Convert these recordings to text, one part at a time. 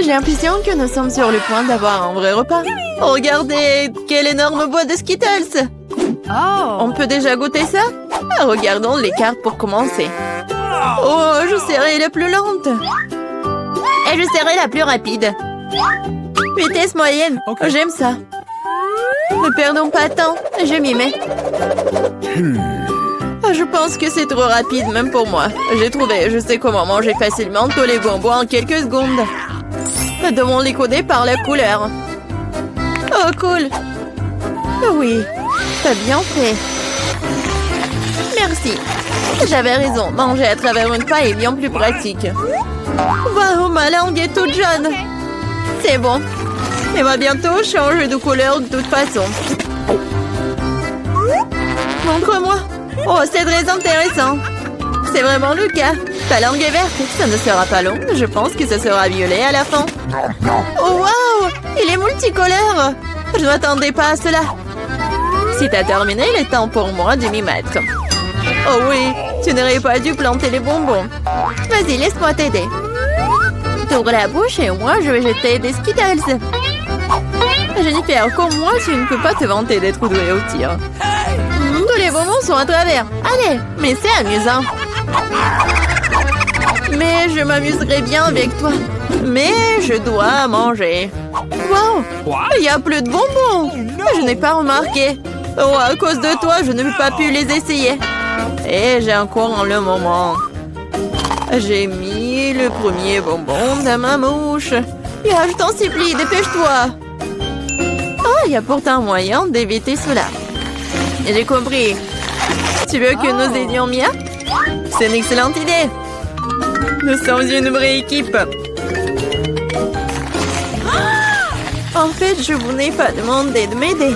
J'ai l'impression que nous sommes sur le point d'avoir un vrai repas. Regardez, quelle énorme boîte de Skittles! On peut déjà goûter ça? Regardons les cartes pour commencer. Oh, je serai la plus lente. Et je serai la plus rapide. Vitesse moyenne. J'aime ça. Ne perdons pas de temps. Je m'y mets. Je pense que c'est trop rapide, même pour moi. J'ai trouvé, je sais comment manger facilement tous les bonbons en quelques secondes. Nous devons les coder par la couleur. Oh, cool. Oui, t'as bien fait. Merci. J'avais raison, manger à travers une paille est bien plus pratique. Waouh, ma langue est toute jaune. C'est bon. Elle va bientôt changer de couleur de toute façon. Montre-moi. Oh, c'est très intéressant. C'est vraiment le cas. Ta langue est verte. Ça ne sera pas long. Je pense que ça sera violet à la fin. Oh, waouh! Il est multicolore. Je ne m'attendais pas à cela. Si t'as terminé, il est temps pour moi de m'y mettre. Oh oui, tu n'aurais pas dû planter les bonbons. Vas-y, laisse-moi t'aider. T'ouvres la bouche et moi, je vais jeter des Skittles. Jennifer, comme moi, tu ne peux pas te vanter d'être douée au tir. Tous les bonbons sont à travers. Allez, mais c'est amusant. Mais je m'amuserai bien avec toi. Mais je dois manger. Wow, il n'y a plus de bonbons. Je n'ai pas remarqué. Oh, à cause de toi, je n'ai pas pu les essayer. Et j'ai encore le moment. J'ai mis le premier bonbon dans ma mouche. Je t'en supplie, dépêche-toi. Oh, il y a pourtant moyen d'éviter cela. J'ai compris. Tu veux que nous aidions Mia? C'est une excellente idée. Nous sommes une vraie équipe. En fait, je vous n'ai pas demandé de m'aider.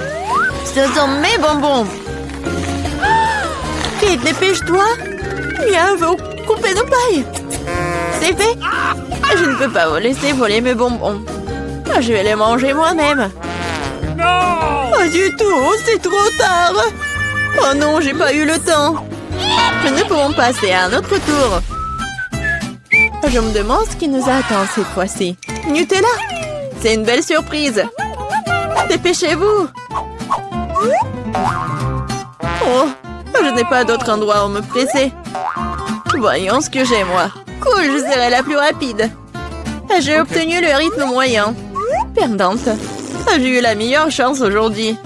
Ce sont mes bonbons. Vite, dépêche-toi. Mia veut couper nos pailles. C'est fait. Je ne peux pas vous laisser voler mes bonbons. Je vais les manger moi-même. Pas du tout, c'est trop tard. Oh non, j'ai pas eu le temps. Mais nous pouvons passer à un autre tour. Je me demande ce qui nous attend cette fois-ci. Nutella, c'est une belle surprise. Dépêchez-vous. Oh, je n'ai pas d'autre endroit où me presser. Voyons ce que j'ai, moi. Cool, je serai la plus rapide. J'ai obtenu le rythme moyen. Perdante. J'ai eu la meilleure chance aujourd'hui.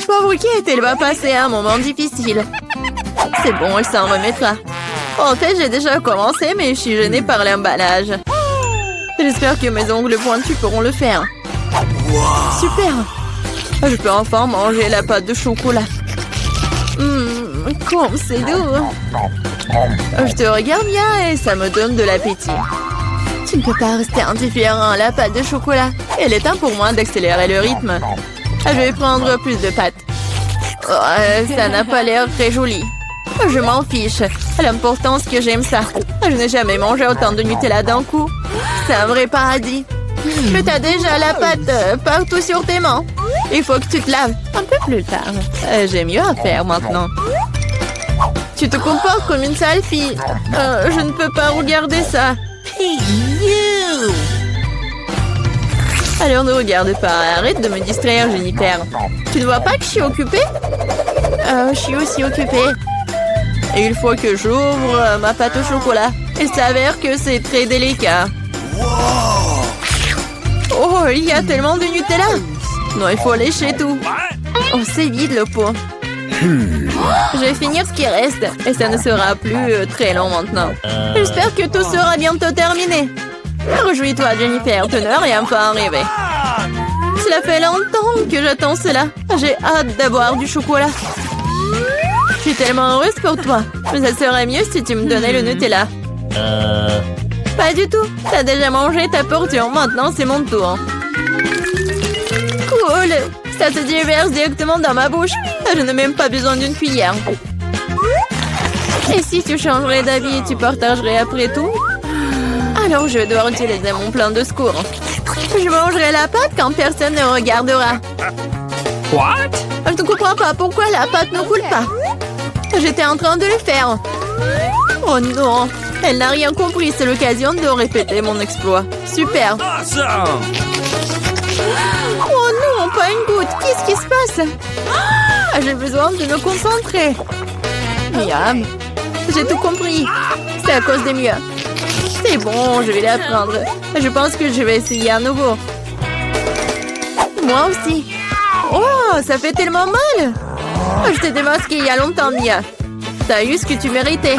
Pauvre Kate, elle va passer un moment difficile. C'est bon, elle s'en remettra. En fait, j'ai déjà commencé, mais je suis gênée par l'emballage. J'espère que mes ongles pointus pourront le faire. Super! Je peux enfin manger la pâte de chocolat. Comme c'est doux. Je te regarde bien et ça me donne de l'appétit. Tu ne peux pas rester indifférent à la pâte de chocolat. Il est temps pour moi d'accélérer le rythme. Je vais prendre plus de pâtes. Oh, ça n'a pas l'air très joli. Je m'en fiche. L'important, c'est que j'aime ça. Je n'ai jamais mangé autant de Nutella d'un coup. C'est un vrai paradis. Mais t'as déjà la pâte partout sur tes mains. Il faut que tu te laves un peu plus tard. J'ai mieux à faire maintenant. Tu te comportes comme une sale fille. Je ne peux pas regarder ça. Alors ne regarde pas. Arrête de me distraire, Jennifer. Tu ne vois pas que je suis occupée? Je suis aussi occupée. Et il faut que j'ouvre ma pâte au chocolat. Il s'avère que c'est très délicat. Oh, il y a tellement de Nutella. Non, il faut lécher tout. Oh, c'est vide le pot. Je vais finir ce qui reste. Et ça ne sera plus très long maintenant. J'espère que tout sera bientôt terminé. Réjouis-toi, Jennifer. Ton heure est enfin arrivée. Cela fait longtemps que j'attends cela. J'ai hâte d'avoir du chocolat. Je suis tellement heureuse pour toi. Mais ça serait mieux si tu me donnais le Nutella. Pas du tout. T'as déjà mangé ta portion. Maintenant, c'est mon tour. Cool. Ça se déverse directement dans ma bouche. Je n'ai même pas besoin d'une cuillère. Et si tu changerais d'avis et tu partagerais après tout? Alors, je vais devoir utiliser mon plan de secours. Je mangerai la pâte quand personne ne regardera. What? Je ne comprends pas pourquoi la pâte ne coule pas. J'étais en train de le faire. Oh non, Elle n'a rien compris, c'est l'occasion de répéter mon exploit. Super. Awesome! Oh non, pas une goutte. Qu'est-ce qui se passe? Ah, j'ai besoin de me concentrer. Miam. J'ai tout compris. C'est à cause des miens. C'est bon, je vais l'apprendre. Je pense que je vais essayer à nouveau. Moi aussi. Oh, ça fait tellement mal. Oh, je t'ai démasqué il y a longtemps, Mia. T'as eu ce que tu méritais.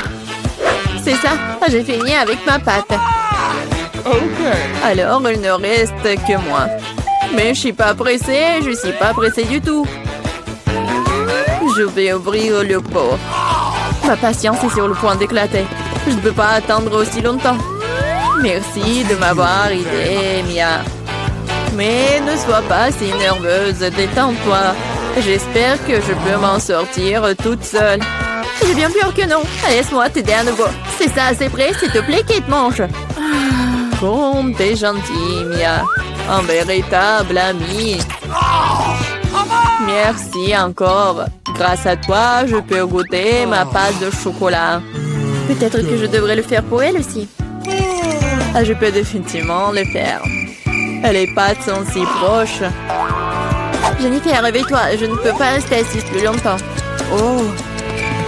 C'est ça, j'ai fini avec ma pâte. Ok. Alors, il ne reste que moi. Mais je suis pas pressée, je suis pas pressée du tout. Je vais ouvrir le pot. Ma patience est sur le point d'éclater. Je ne peux pas attendre aussi longtemps. Merci de m'avoir aidé, Mia. Mais ne sois pas si nerveuse, détends-toi. J'espère que je peux m'en sortir toute seule. J'ai bien peur que non. Laisse-moi t'aider à nouveau. C'est ça, c'est prêt, s'il te plaît, Kate, mange. Comme t'es gentille, Mia. Un véritable ami. Merci encore. Grâce à toi, je peux goûter ma pâte de chocolat. Peut-être que je devrais le faire pour elle aussi. Ah, je peux définitivement le faire. Les pâtes sont si proches. Jennifer, réveille-toi. Je ne peux pas rester assise plus longtemps. Oh,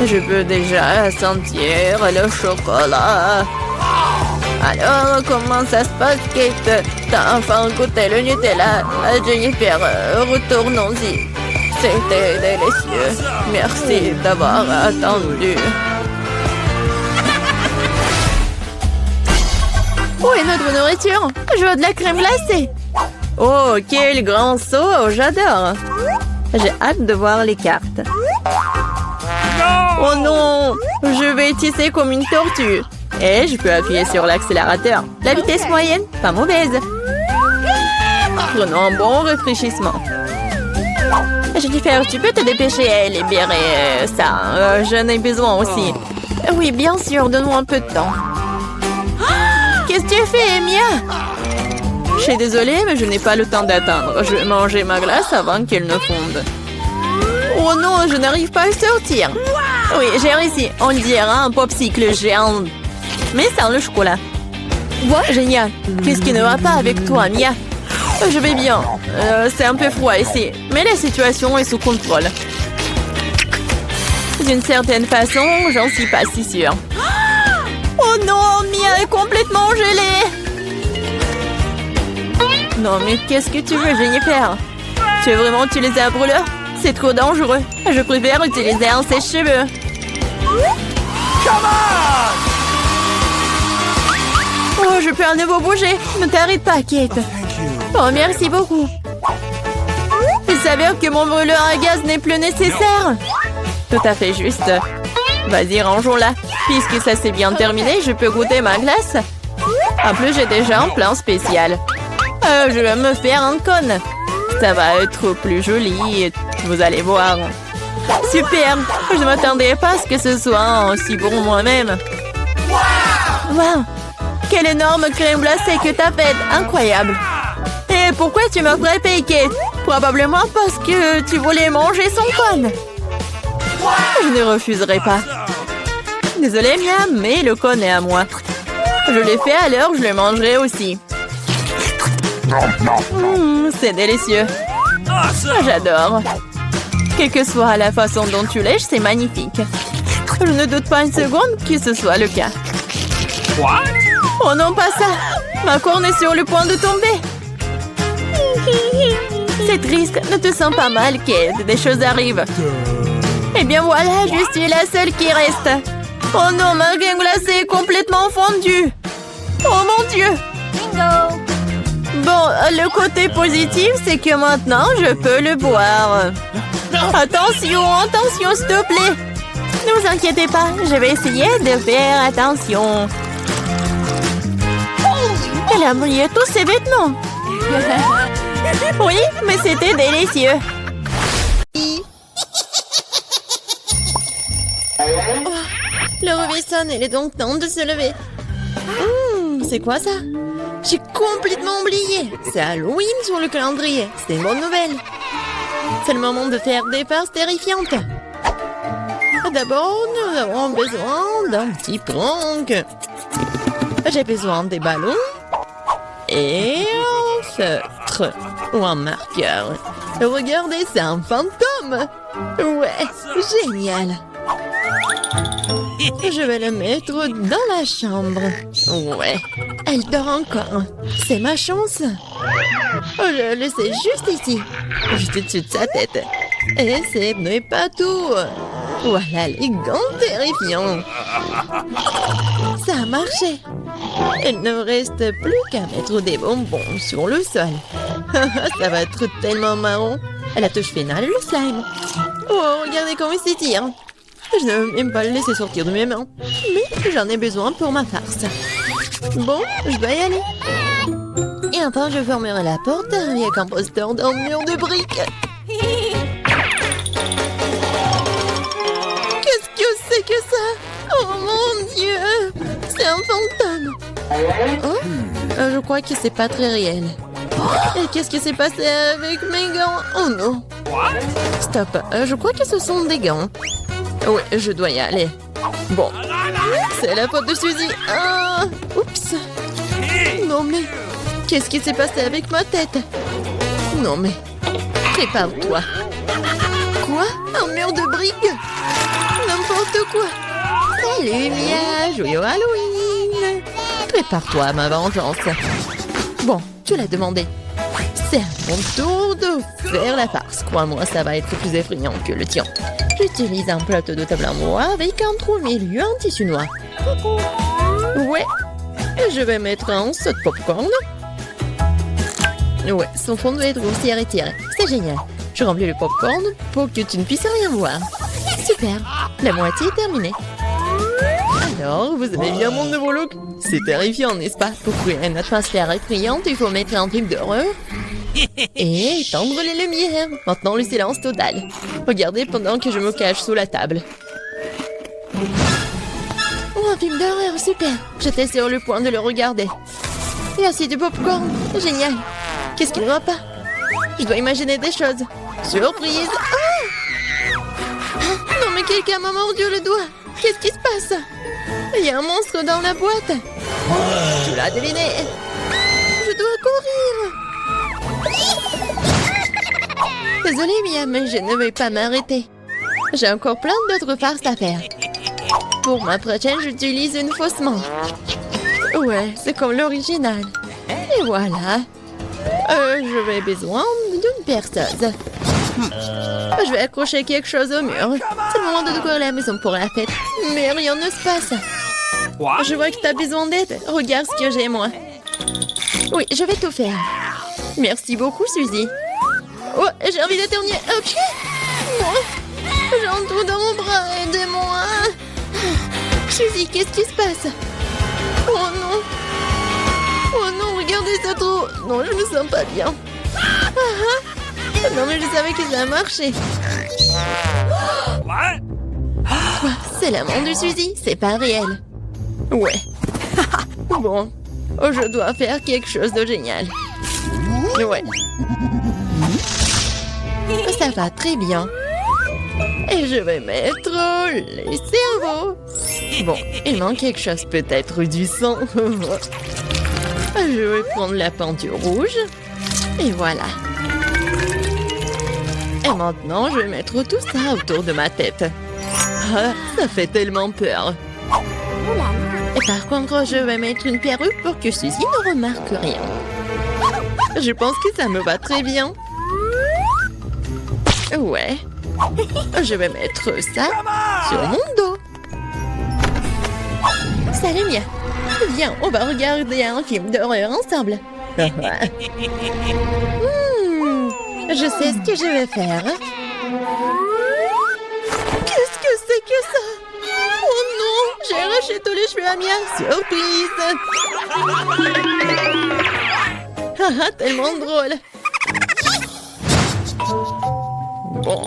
je peux déjà sentir le chocolat. Alors, comment ça se passe, Kate? T'as enfin goûté le Nutella. Jennifer, retournons-y. C'était délicieux. Merci d'avoir attendu. Où est notre nourriture? Je veux de la crème glacée. Oh, quel grand saut! J'adore. J'ai hâte de voir les cartes. Oh non! Je vais tisser comme une tortue. Et je peux appuyer sur l'accélérateur. La vitesse moyenne, pas mauvaise. Prenons un bon rafraîchissement. Jennifer, tu peux te dépêcher à libérer ça. J'en ai besoin aussi. Oui, bien sûr, donne-moi un peu de temps. Qu'est-ce que tu fais, Mia? Je suis désolée, mais je n'ai pas le temps d'attendre. Je vais manger ma glace avant qu'elle ne fonde. Oh non, je n'arrive pas à sortir. Oui, j'ai réussi. On dirait un popsicle géant. Mais sans le chocolat. Génial. Qu'est-ce qui ne va pas avec toi, Mia? Je vais bien. C'est un peu froid ici. Mais la situation est sous contrôle. D'une certaine façon, j'en suis pas si sûre. Oh non, Mia est complètement gelée. Non, mais qu'est-ce que tu veux, Jennifer? Tu veux vraiment utiliser un brûleur? C'est trop dangereux. Je préfère utiliser un sèche-cheveux. Oh, je peux à nouveau bouger. Ne t'arrête pas, Kate. Oh, merci beaucoup. Il s'avère que mon brûleur à gaz n'est plus nécessaire. Tout à fait juste. Vas-y, rangeons-la. Puisque ça s'est bien terminé, je peux goûter ma glace. En plus, j'ai déjà un plan spécial. Je vais me faire un cône. Ça va être plus joli. Vous allez voir. Super. Je ne m'attendais pas à ce que ce soit aussi bon moi-même. Wow. Quelle énorme crème glacée que t'as faite. Incroyable. Et pourquoi tu m'as frappé, Kate? Probablement parce que tu voulais manger son cône. Je ne refuserai pas. Désolée, Mia, mais le cône est à moi. Je l'ai fait, alors je le mangerai aussi. C'est délicieux. J'adore. Quelle que soit la façon dont tu lèches, c'est magnifique. Je ne doute pas une seconde que ce soit le cas. What? Oh non, pas ça. Ma corne est sur le point de tomber. C'est triste. Ne te sens pas mal, Kate. Des choses arrivent. Eh bien voilà, je suis la seule qui reste. Oh non, ma crème glacée est complètement fondue. Oh mon Dieu. Bingo! Bon, le côté positif, c'est que maintenant, je peux le boire. Attention, attention, s'il te plaît. Ne vous inquiétez pas, je vais essayer de faire attention. Elle a brillé tous ses vêtements. Oui, mais c'était délicieux. Oh, le réveil sonne, il est donc temps de se lever. C'est quoi ça? J'ai complètement oublié. C'est Halloween sur le calendrier. C'est une bonne nouvelle. C'est le moment de faire des farces terrifiantes. D'abord, nous avons besoin d'un petit prank. J'ai besoin des ballons et un feutre ou un marqueur. Regardez, c'est un fantôme. Ouais, génial. Je vais le mettre dans la chambre. Ouais, elle dort encore. C'est ma chance. Je le sais juste ici, juste au-dessus de sa tête. Et ce n'est pas tout. Voilà les gants terrifiants. Ça a marché. Il ne reste plus qu'à mettre des bonbons sur le sol. Ça va être tellement marrant. À la touche finale, le slime. Oh, regardez comment il s'étire. Je ne veux même pas le laisser sortir de mes mains. Mais j'en ai besoin pour ma farce. Bon, je dois y aller. Et enfin, je fermerai la porte avec un poster d'un mur de briques. Qu'est-ce que c'est que ça? Oh mon Dieu! C'est un fantôme. Oh, je crois que c'est pas très réel. Et qu'est-ce qui s'est passé avec mes gants? Oh non. Stop, je crois que ce sont des gants. Oui, je dois y aller. Bon, c'est la faute de Suzy. Ah, oups. Non mais, qu'est-ce qui s'est passé avec ma tête? Non mais, prépare-toi. Quoi? Un mur de briques? N'importe quoi. Salut Mia, joyeux Halloween. Prépare-toi à ma vengeance. Bon, tu l'as demandé. C'est à mon tour de faire la farce. Crois-moi, ça va être plus effrayant que le tien. J'utilise un plateau de table en bois avec un trou au milieu en tissu noir. Ouais. Et je vais mettre un saut de popcorn. Ouais, son fond doit être aussi arrêté. C'est génial. Je remplis le popcorn pour que tu ne puisses rien voir. Super. La moitié est terminée. Alors, vous avez bien mon nouveau look? C'est terrifiant, n'est-ce pas? Pour créer une atmosphère effrayante, il faut mettre un film d'horreur et étendre les lumières. Maintenant, le silence total. Regardez pendant que je me cache sous la table. Oh, un film d'horreur, super. J'étais sur le point de le regarder. Et aussi du popcorn. Génial. Qu'est-ce qui ne va pas? Je dois imaginer des choses. Surprise. Ah! Non, mais quelqu'un m'a mordu le doigt. Qu'est-ce qui se passe? Il y a un monstre dans la boîte. Tu l'as deviné. Je dois courir. Désolée, Mia, mais je ne vais pas m'arrêter. J'ai encore plein d'autres farces à faire. Pour ma prochaine, j'utilise une fausse main. Ouais, c'est comme l'original. Et voilà. Je vais besoin d'une perceuse. Je vais accrocher quelque chose au mur. C'est le moment de décorer la maison pour la fête. Mais rien ne se passe. Je vois que tu as besoin d'aide. Regarde ce que j'ai, moi. Oui, je vais tout faire. Merci beaucoup, Suzy. Oh, j'ai envie d'éternuer. Oh, pied. Moi, j'ai un trou dans mon bras. Aidez-moi. Suzy, qu'est-ce qui se passe? Oh non. Oh non, regardez ce trou. Non, je me sens pas bien. Non, mais je savais que ça a marché. Quoi? C'est la main de Suzy? C'est pas réel. Ouais. Bon. Oh, je dois faire quelque chose de génial. Ouais. Ça va très bien. Et je vais mettre les cerveaux. Bon, il manque quelque chose, peut-être du sang. Je vais prendre la peinture rouge. Et voilà. Et maintenant, je vais mettre tout ça autour de ma tête. Ah, ça fait tellement peur. Et par contre, je vais mettre une perruque pour que Suzy ne remarque rien. Je pense que ça me va très bien. Ouais. Je vais mettre ça sur mon dos. Salut Mia. Viens, on va regarder un film d'horreur ensemble. Je sais ce que je vais faire. Qu'est-ce que c'est que ça? Oh non, j'ai arraché tous les cheveux à Mia. Surprise. Ah, tellement drôle. Bon,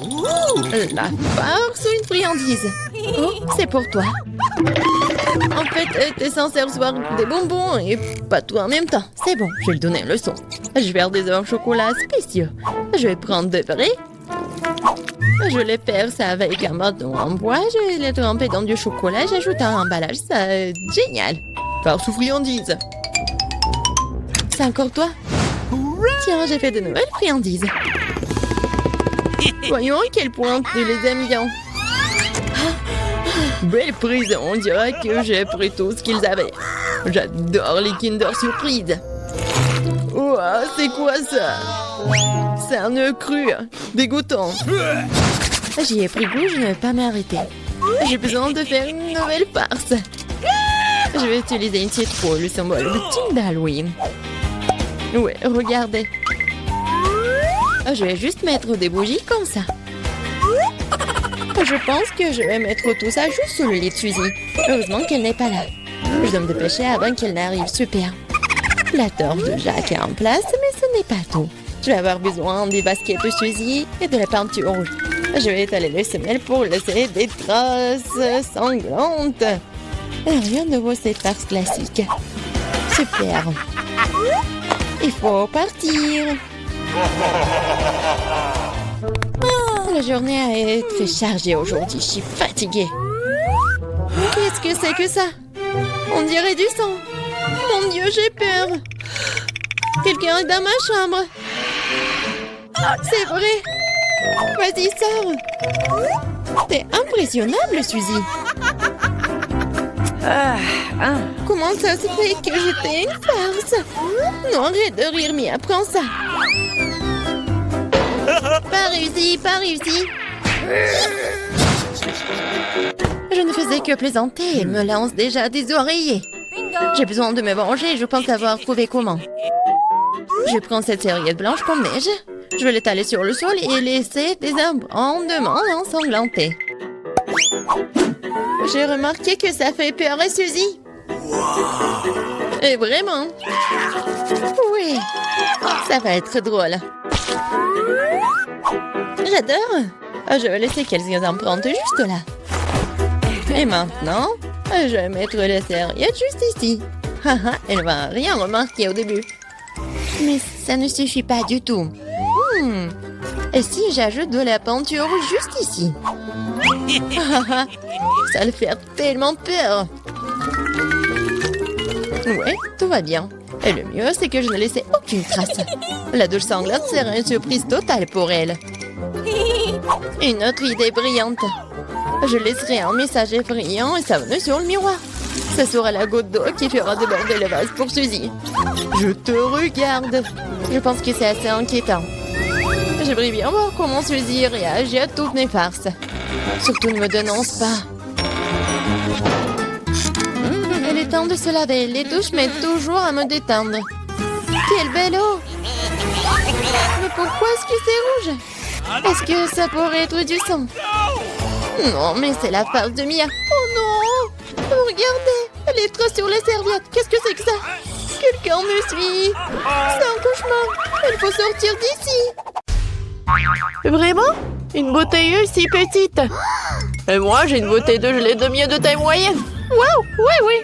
la farce ou une friandise? Oh, c'est pour toi. En fait, t'es censé recevoir des bonbons et pas tout en même temps. C'est bon, je vais lui donner une leçon. Je vais faire des œufs au chocolat spéciaux. Je vais prendre de vrais. Je les perce avec un bâton en bois. Je vais les tremper dans du chocolat. J'ajoute un emballage. Ça, génial. Farce ou friandise? C'est encore toi? Tiens, j'ai fait de nouvelles friandises. Voyons à quel point tu les aimes bien. Belle prise, on dirait que j'ai pris tout ce qu'ils avaient. J'adore les Kinder Surprise. Ouah, c'est quoi ça? C'est un œuf cru, dégoûtant. J'y ai pris goût, je ne vais pas m'arrêter. J'ai besoin de faire une nouvelle farce. Je vais utiliser une citrouille, le symbole ultime d'Halloween. Ouais, regardez. Je vais juste mettre des bougies comme ça. Je pense que je vais mettre tout ça juste sous le lit de Suzy. Heureusement qu'elle n'est pas là. Je dois me dépêcher avant qu'elle n'arrive. Super. La torche de Jack est en place, mais ce n'est pas tout. Je vais avoir besoin des baskets de Suzy et de la peinture rouge. Je vais étaler les semelles pour laisser des traces sanglantes. Rien de nouveau, cette farce classique. Super. Il faut partir. La journée a été chargée aujourd'hui. Je suis fatiguée. Qu'est-ce que c'est que ça? On dirait du sang. Mon Dieu, j'ai peur. Quelqu'un est dans ma chambre. C'est vrai. Vas-y, sors. T'es impressionnable, Suzy. Comment ça se fait que j'étais une farce? Non, arrête de rire, mais apprends ça. Pas réussi, pas réussi. Je ne faisais que plaisanter. Elle me lance déjà des oreillers. J'ai besoin de me venger, je pense avoir trouvé comment. Je prends cette serviette blanche comme neige. Je vais l'étaler sur le sol et laisser des abondements ensanglantés. J'ai remarqué que ça fait peur à Suzy. Et vraiment. Oui, ça va être drôle. J'adore. Je vais laisser quelques empreintes juste là. Et maintenant, je vais mettre la serviette juste ici. Elle va rien remarquer au début. Mais ça ne suffit pas du tout. Et si j'ajoute de la peinture juste ici? Ça le fait tellement peur. Ouais, tout va bien. Et le mieux, c'est que je ne laissais aucune trace. La douche sanglante sera une surprise totale pour elle. Une autre idée brillante. Je laisserai un message effrayant et savonneux sur le miroir. Ce sera la goutte d'eau qui fera déborder le vase pour Suzy. Je te regarde. Je pense que c'est assez inquiétant. J'aimerais bien voir comment Suzy réagit à toutes mes farces. Surtout ne me dénonce pas. Il est temps de se laver. Les douches m'aident toujours à me détendre. Quelle belle eau! Mais pourquoi est-ce que c'est rouge? Est-ce que ça pourrait être du sang? Non, mais c'est la farce de Mia. Oh non! Regardez! Les traces sur les serviettes. Qu'est-ce que c'est que ça? Quelqu'un me suit. C'est un cauchemar. Il faut sortir d'ici. Vraiment? Une bouteille si petite. Et moi, j'ai une bouteille de gelée de miel de taille moyenne. Waouh! Oui.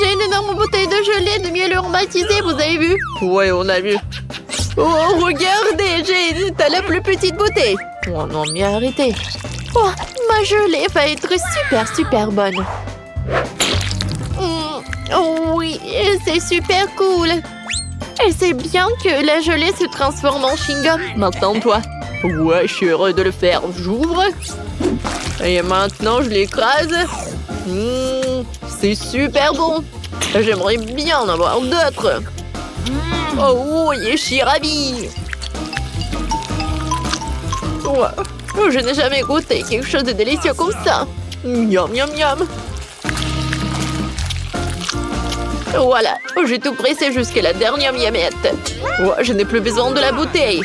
J'ai une énorme bouteille de gelée de miel aromatisé, vous avez vu? Ouais, on a vu. Oh, regardez, j'ai la plus petite bouteille. Oh non, mais arrêtez. Oh, ma gelée va être super bonne. Oh oui, c'est super cool. Et c'est bien que la gelée se transforme en chewing-gum. Maintenant, toi. Ouais, je suis heureux de le faire. J'ouvre. Et maintenant, je l'écrase. C'est super bon. J'aimerais bien en avoir d'autres. Oh oui, je suis ravie. Wow. Je n'ai jamais goûté quelque chose de délicieux comme ça. Miam, miam, miam. Voilà, j'ai tout pressé jusqu'à la dernière miamette. Je n'ai plus besoin de la bouteille.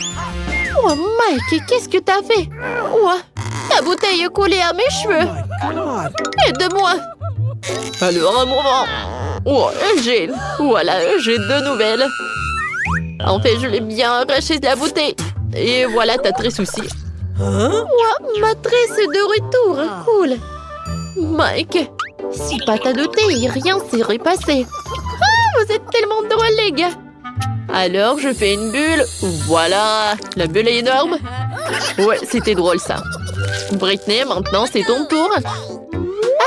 Oh, Mike, qu'est-ce que t'as fait? Ta bouteille est collée à mes cheveux. Aide-moi. Alors, un moment. Voilà, j'ai deux nouvelles. En fait, je l'ai bien arraché de la bouteille. Et voilà ta tresse aussi. Ma tresse est de retour. Cool. Mike, si pas t'as douté, rien s'est passé. Vous êtes tellement drôles, les gars. Alors, je fais une bulle. Voilà, la bulle est énorme. Ouais, c'était drôle, ça. Britney, maintenant, c'est ton tour.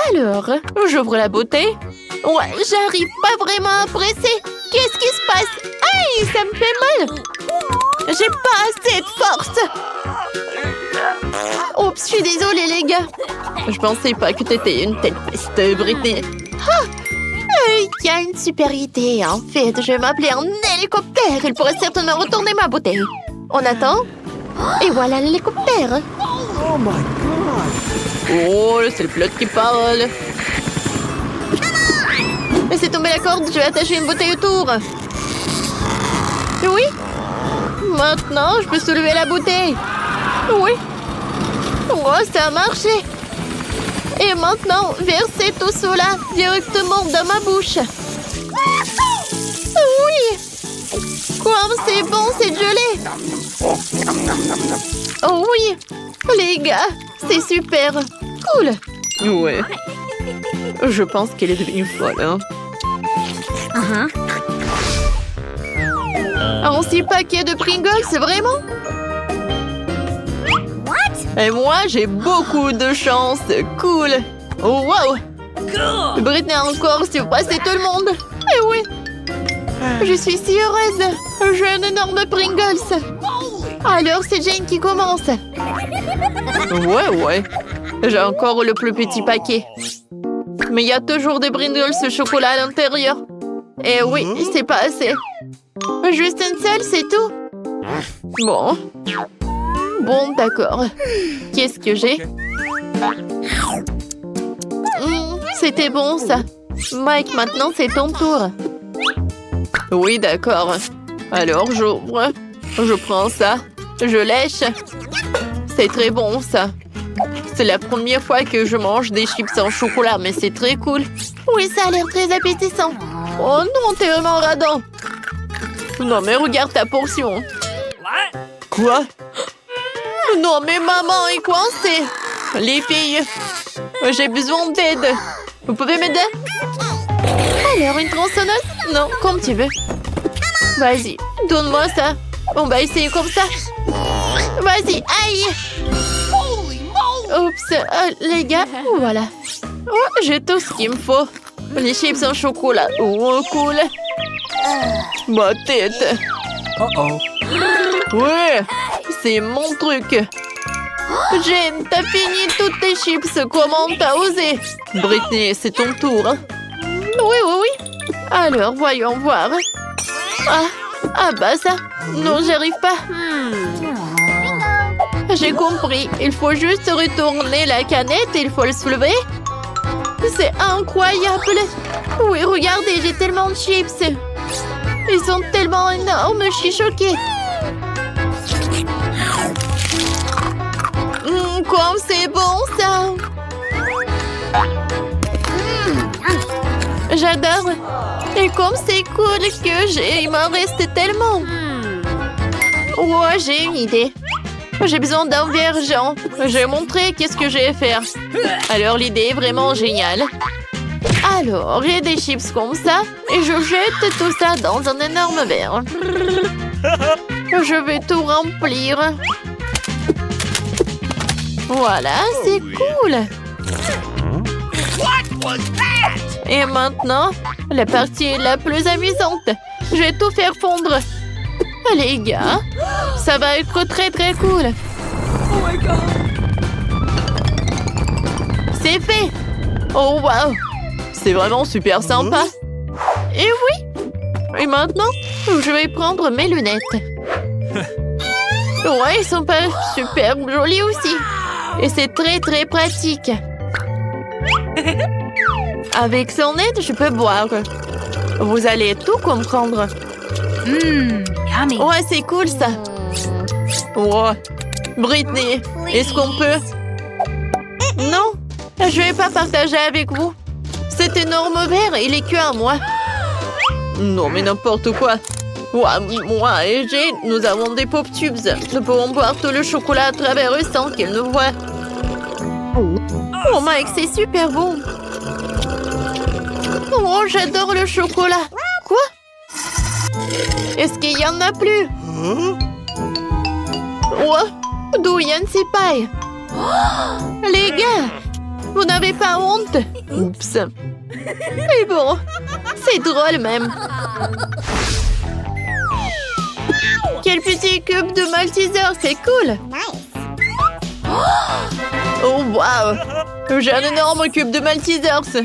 Alors, j'ouvre la bouteille. Ouais, j'arrive pas vraiment à presser. Qu'est-ce qui se passe? Aïe, ça me fait mal. J'ai pas assez de force. Oups, je suis désolée, les gars. Je pensais pas que t'étais une telle peste, Britney. Ah! Il y a une super idée. En fait, je vais m'appeler un hélicoptère. Il pourrait certainement retourner ma bouteille. On attend. Et voilà l'hélicoptère. Oh my god! Oh, c'est le pilote qui parle. Laissez tomber la corde, je vais attacher une bouteille autour. Oui. Maintenant, je peux soulever la bouteille. Oui. Oh, ça a marché. Et maintenant, versez tout cela directement dans ma bouche. Oui. Comme c'est bon, c'est gelé. Oh oui. Les gars, c'est super. Cool. Ouais. Je pense qu'elle est devenue folle, hein. Un 6 paquets de Pringles, c'est vraiment? Et moi, j'ai beaucoup de chance. Cool. Oh, wow. Britney a encore surpassé tout le monde. Eh oui. Je suis si heureuse. J'ai un énorme Pringles. Alors, c'est Jane qui commence. Ouais. J'ai encore le plus petit paquet. Mais il y a toujours des Pringles au chocolat à l'intérieur. Et oui, c'est pas assez. Juste une seule, c'est tout. Bon, d'accord. Qu'est-ce que j'ai? C'était bon, ça. Mike, maintenant, c'est ton tour. Oui, d'accord. Alors, j'ouvre. Je prends ça. Je lèche. C'est très bon, ça. C'est la première fois que je mange des chips en chocolat, mais c'est très cool. Oui, ça a l'air très appétissant. Oh non, t'es vraiment radin. Non, mais regarde ta portion. Quoi? Non, mais maman est coincée. Les filles, j'ai besoin d'aide. Vous pouvez m'aider? Alors, une tronçonneuse? Non, comme tu veux. Vas-y, donne-moi ça. On va essayer comme ça. Vas-y, aïe! Oups, les gars, voilà. Oh, j'ai tout ce qu'il me faut. Les chips en chocolat. Oh, cool. Ma tête. Uh-oh. Ouais, c'est mon truc. Jane, t'as fini toutes tes chips. Comment t'as osé? Britney, c'est ton tour. Hein? Oui. Alors, voyons voir. Ah bah ça. Non, j'arrive pas. J'ai compris. Il faut juste retourner la canette et il faut le soulever. C'est incroyable. Oui, regardez, j'ai tellement de chips. Ils sont tellement énormes, je suis choquée. Comme c'est bon, ça. J'adore. Et comme c'est cool que il m'en reste tellement. Ouais, j'ai une idée. J'ai besoin d'un vergeant. Je vais montrer qu'est-ce que je vais faire. Alors, l'idée est vraiment géniale. Alors, j'ai des chips comme ça et je jette tout ça dans un énorme verre. Je vais tout remplir. Voilà, c'est cool. Et maintenant, la partie la plus amusante. Je vais tout faire fondre. Les gars, ça va être très cool. Oh my god! C'est fait. Oh wow, c'est vraiment super sympa. Et oui. Et maintenant, je vais prendre mes lunettes. Ouais, ils sont pas super jolis aussi. Et c'est très pratique. Avec son aide, je peux boire. Vous allez tout comprendre. Yummy. Ouais, c'est cool ça. Ouais. Britney, est-ce qu'on peut? Non, je vais pas partager avec vous. Cet énorme verre, il est que à moi. Non, mais n'importe quoi. Ouais, moi et Jane, nous avons des pop tubes. Nous pouvons boire tout le chocolat à travers eux sans qu'ils nous voient. Oh Mike, c'est super bon. Oh, j'adore le chocolat. Quoi? Est-ce qu'il y en a plus? Oh, d'où Yann Sipai? Les gars, vous n'avez pas honte? Oups. Mais bon, c'est drôle même. Quel petit cube de Malteser, c'est cool. Oh, waouh! J'ai un énorme cube de Maltesers.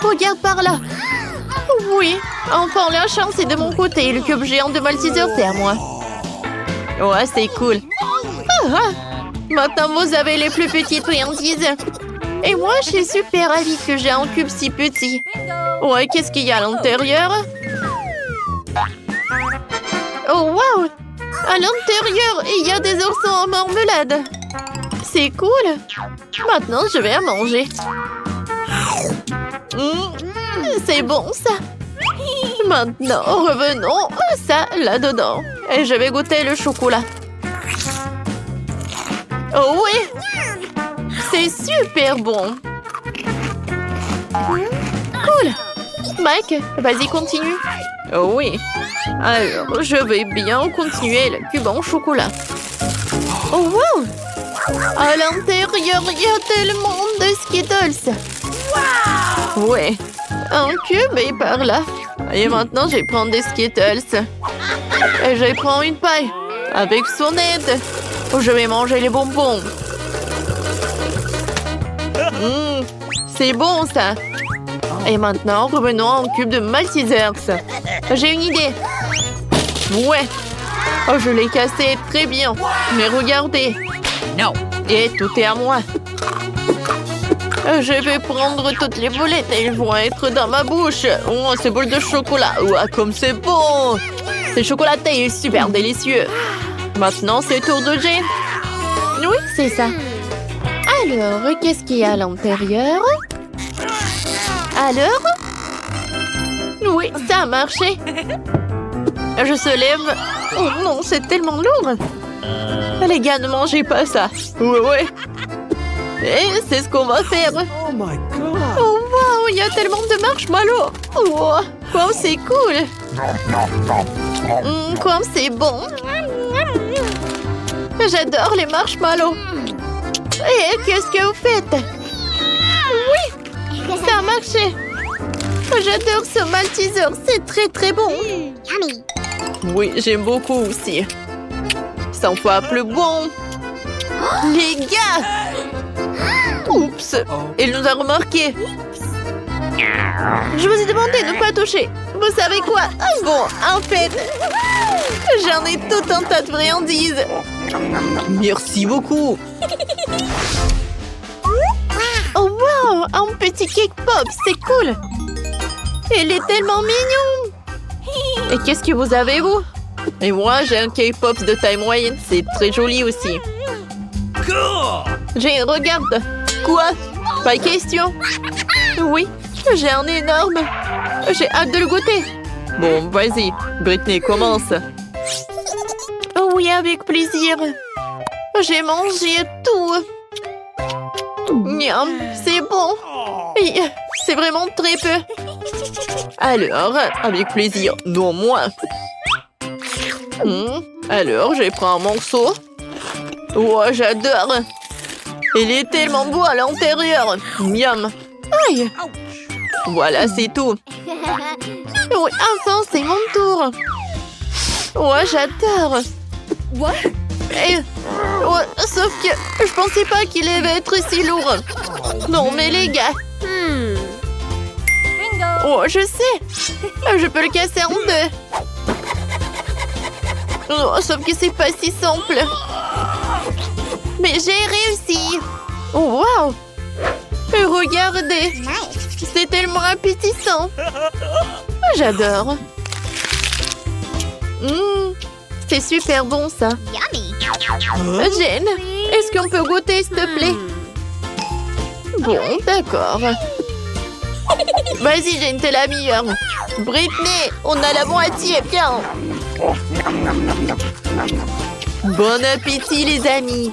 Regarde par là. Oui, enfin la chance est de mon côté. Le cube géant de Malteser, c'est à moi. Ouais, c'est cool. Maintenant, vous avez les plus petites friandises. Et moi, je suis super ravie que j'ai un cube si petit. Ouais, qu'est-ce qu'il y a à l'intérieur? Oh, waouh! À l'intérieur, il y a des oursons en marmelade. C'est cool. Maintenant, je vais à manger. C'est bon, ça. Maintenant, revenons à ça, là-dedans. Et je vais goûter le chocolat. Oh oui! C'est super bon. Cool. Mike, vas-y, continue. Oh oui. Alors, je vais bien continuer le cube en chocolat. Oh wow! À l'intérieur, il y a tellement de Skittles. Wow! Ouais. Un cube est par là. Et maintenant, je vais prendre des Skittles. Et je vais prendre une paille. Avec son aide. Je vais manger les bonbons. C'est bon, ça. Et maintenant, revenons au cube de Maltesers. J'ai une idée. Ouais. Oh, je l'ai cassé très bien. Mais regardez. No. Et tout est à moi. Je vais prendre toutes les boulettes et elles vont être dans ma bouche. Oh, ces boules de chocolat. Ouah, comme c'est bon. C'est chocolaté et super délicieux. Maintenant, c'est le tour de Jane. Oui, c'est ça. Alors, qu'est-ce qu'il y a à l'intérieur? Alors? Oui, ça a marché. Je se lève. Oh non, c'est tellement lourd. Les gars, ne mangez pas ça. Ouais. Et c'est ce qu'on va faire. Oh my god. Oh wow, il y a tellement de marshmallows. Oh, comme c'est cool. Comme c'est bon. J'adore les marshmallows. Et qu'est-ce que vous faites? Oui, ça a marché. J'adore ce Malteser, c'est très très bon. Oui, j'aime beaucoup aussi. 100 fois plus bon. Les gars! Oups, il nous a remarqué. Je vous ai demandé de ne pas toucher. Vous savez quoi? Bon, en fait, j'en ai tout un tas de friandises. Merci beaucoup. Oh wow, un petit cake pop, c'est cool. Il est tellement mignon. Et qu'est-ce que vous avez, vous? Et moi, j'ai un cake pop de taille moyenne, c'est très joli aussi. J'ai, regarde. Quoi? Pas question. Oui, j'ai un énorme. J'ai hâte de le goûter. Bon, vas-y, Britney, commence. Oh oui, avec plaisir. J'ai mangé tout. Miam, c'est bon. C'est vraiment très peu. Alors, avec plaisir, non moins. Alors, je prends un morceau. Oh, j'adore. Il est tellement beau à l'intérieur. Miam. Aïe. Voilà, c'est tout. Oui, enfin, c'est mon tour. Ouais, j'adore. Et, ouais, sauf que je pensais pas qu'il allait être si lourd. Non, mais les gars. Oh, je sais. Je peux le casser en deux. Oh, sauf que c'est pas si simple. Mais j'ai réussi. Oh, wow. Regardez. C'est tellement appétissant. J'adore. C'est super bon, ça. Jane, est-ce qu'on peut goûter, s'il te plaît? Bon, d'accord. Vas-y, Jane, t'es la meilleure. Britney, on a la moitié, viens. Bon appétit, les amis.